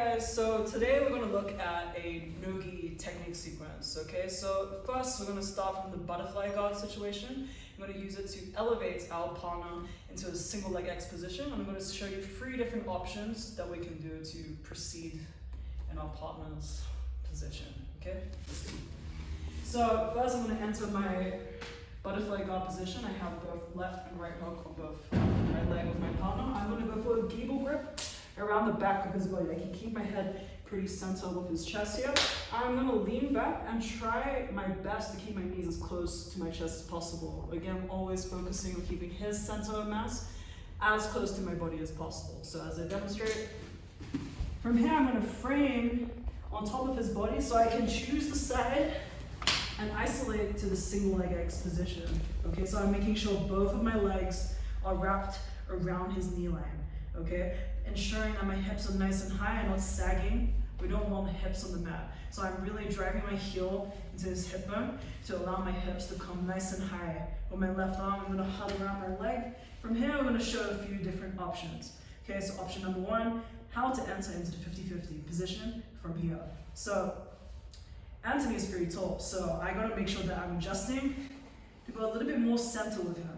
guys, so today we're going to look at a nogi technique sequence, okay? So first we're going to start from the butterfly guard situation. I'm going to use it to elevate our partner into a single leg X position. I'm going to show you 3 different options that we can do to proceed in our partner's position, okay? So first I'm going to enter my butterfly guard position. I have both left and right hook on both right leg of my partner. I'm going to go for a gable grip around the back of his body. I can keep my head pretty centered with his chest here. I'm going to lean back and try my best to keep my knees as close to my chest as possible. Again, always focusing on keeping his center of mass as close to my body as possible. So as I demonstrate, from here I'm going to frame on top of his body so I can choose the side and isolate to the single leg X position. Okay, so I'm making sure both of my legs are wrapped around his knee line. Okay, ensuring that my hips are nice and high and not sagging. We don't want the hips on the mat. So I'm really driving my heel into his hip bone to allow my hips to come nice and high. With my left arm, I'm going to hug around my leg. From here, I'm going to show a few different options. Okay, so option number 1, how to enter into the 50-50 position from here. So Anthony is pretty tall, so I got to make sure that I'm adjusting to go a little bit more center with him.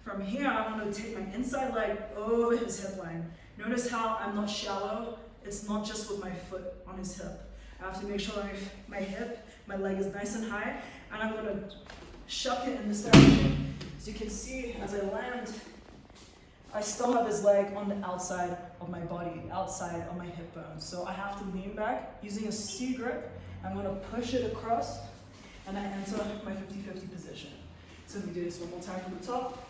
From here, I want to take my inside leg over his hip line. Notice how I'm not shallow. It's not just with my foot on his hip. I have to make sure my leg is nice and high, and I'm going to shuck it in this direction. As you can see, as I land, I still have his leg on the outside of my body, outside of my hip bone. So I have to lean back using a C grip. I'm going to push it across, and I enter my 50-50 position. So let me do this one more time from the top.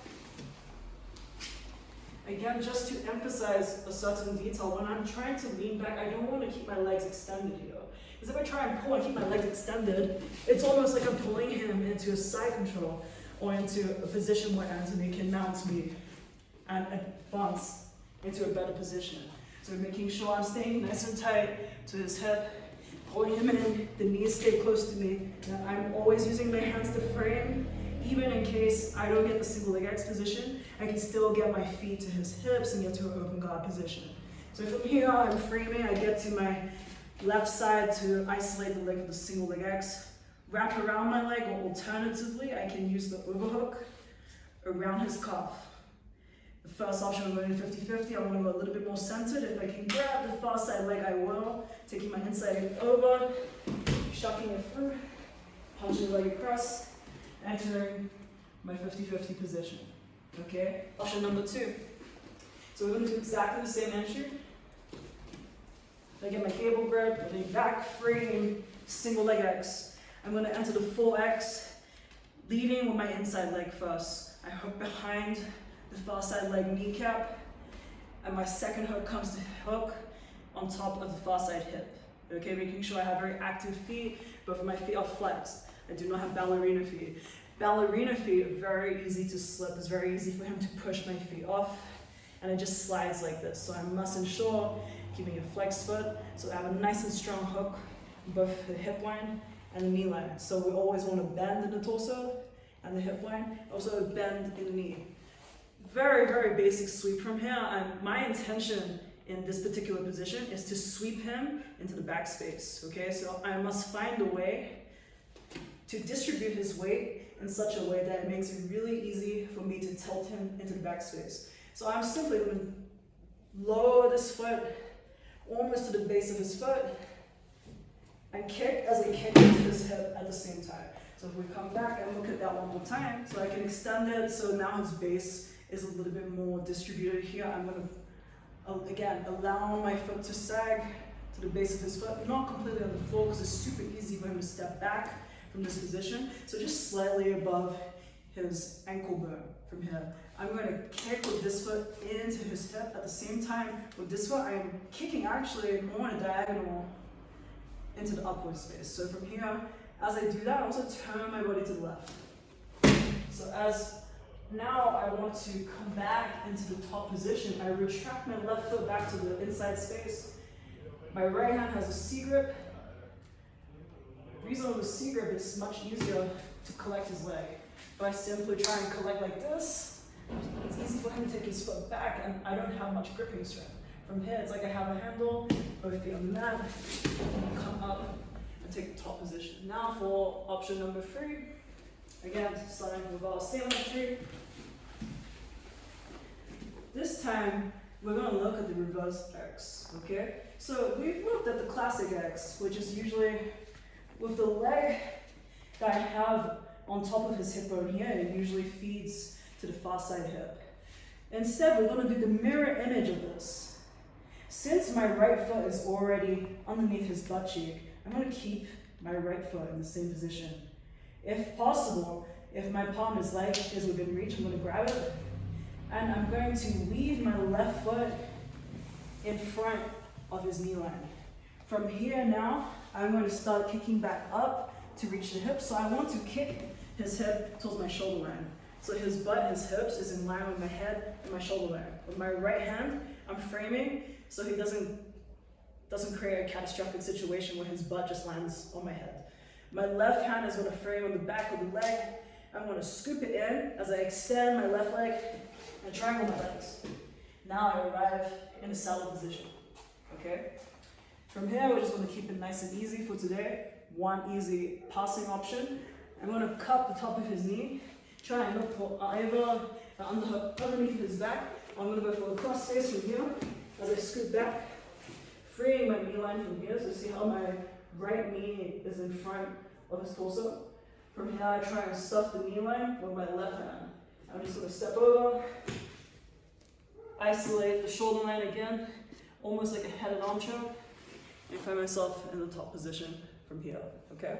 Again, just to emphasize a certain detail, when I'm trying to lean back, I don't want to keep my legs extended here. Because if I try and pull and keep my legs extended, it's almost like I'm pulling him into a side control or into a position where Anthony can mount me and advance into a better position. So making sure I'm staying nice and tight to his hip, pulling him in, the knees stay close to me, and I'm always using my hands to frame. Even in case I don't get the single leg X position, I can still get my feet to his hips and get to an open guard position. So from here, I'm framing, I get to my left side to isolate the leg of the single leg X, wrap around my leg, or alternatively, I can use the overhook around his calf. The first option, I'm going 50-50, I want to go a little bit more centered. If I can grab the far side leg, I will. Taking my inside leg over, shucking it through, punching the leg across, entering my 50-50 position, okay? Option number 2. So we're going to do exactly the same entry. I get my cable grip, lean back, frame, single leg X. I'm going to enter the full X, leading with my inside leg first. I hook behind the far side leg kneecap, and my second hook comes to hook on top of the far side hip. Okay, making sure I have very active feet, both of my feet are flexed. I do not have ballerina feet. Ballerina feet are very easy to slip. It's very easy for him to push my feet off, and it just slides like this. So I must ensure keeping a flexed foot, so I have a nice and strong hook on both the hip line and the knee line. So we always want to bend in the torso and the hip line, also bend in the knee. Very, very basic sweep from here, and my intention in this particular position is to sweep him into the backspace, okay? So I must find a way to distribute his weight in such a way that it makes it really easy for me to tilt him into the backspace. So I'm simply going to lower this foot almost to the base of his foot and kick as I kick into his hip at the same time. So if we come back and look at that one more time, so I can extend it so now his base is a little bit more distributed here. I'm going to, again, allow my foot to sag to the base of his foot, not completely on the floor because it's super easy for him to step back from this position. So just slightly above his ankle bone from here. I'm going to kick with this foot into his hip. At the same time, with this foot, I am kicking actually more in a diagonal into the upward space. So from here, as I do that, I also turn my body to the left. So as now I want to come back into the top position, I retract my left foot back to the inside space. My right hand has a C grip. The reason with a C grip, it's much easier to collect his leg. If I simply try and collect like this, it's easy for him to take his foot back and I don't have much gripping strength. From here, it's like I have a handle, both feet on the mat, come up and take the top position. Now for option number 3, again, starting with our symmetry. This time, we're going to look at the reverse X, okay? So we've looked at the classic X, which is usually with the leg that I have on top of his hip bone here, it usually feeds to the far side hip. Instead, we're going to do the mirror image of this. Since my right foot is already underneath his butt cheek, I'm going to keep my right foot in the same position. If possible, if my palm is leg is within reach, I'm going to grab it, and I'm going to leave my left foot in front of his knee line. From here now, I'm going to start kicking back up to reach the hip. So I want to kick his hip towards my shoulder line. So his butt, his hips is in line with my head and my shoulder line. With my right hand, I'm framing so he doesn't create a catastrophic situation where his butt just lands on my head. My left hand is going to frame on the back of the leg. I'm going to scoop it in as I extend my left leg and triangle my legs. Now I arrive in a saddle position, okay? From here, we're just going to keep it nice and easy for today. One easy passing option. I'm going to cup the top of his knee, try and look for either underneath his back. I'm going to go for a cross face from here as I scoot back, freeing my knee line from here. So see how my right knee is in front of his torso. From here, I try and stuff the knee line with my left hand. I'm just going to step over, isolate the shoulder line again, almost like a head and arm choke, and find myself in the top position from here, okay?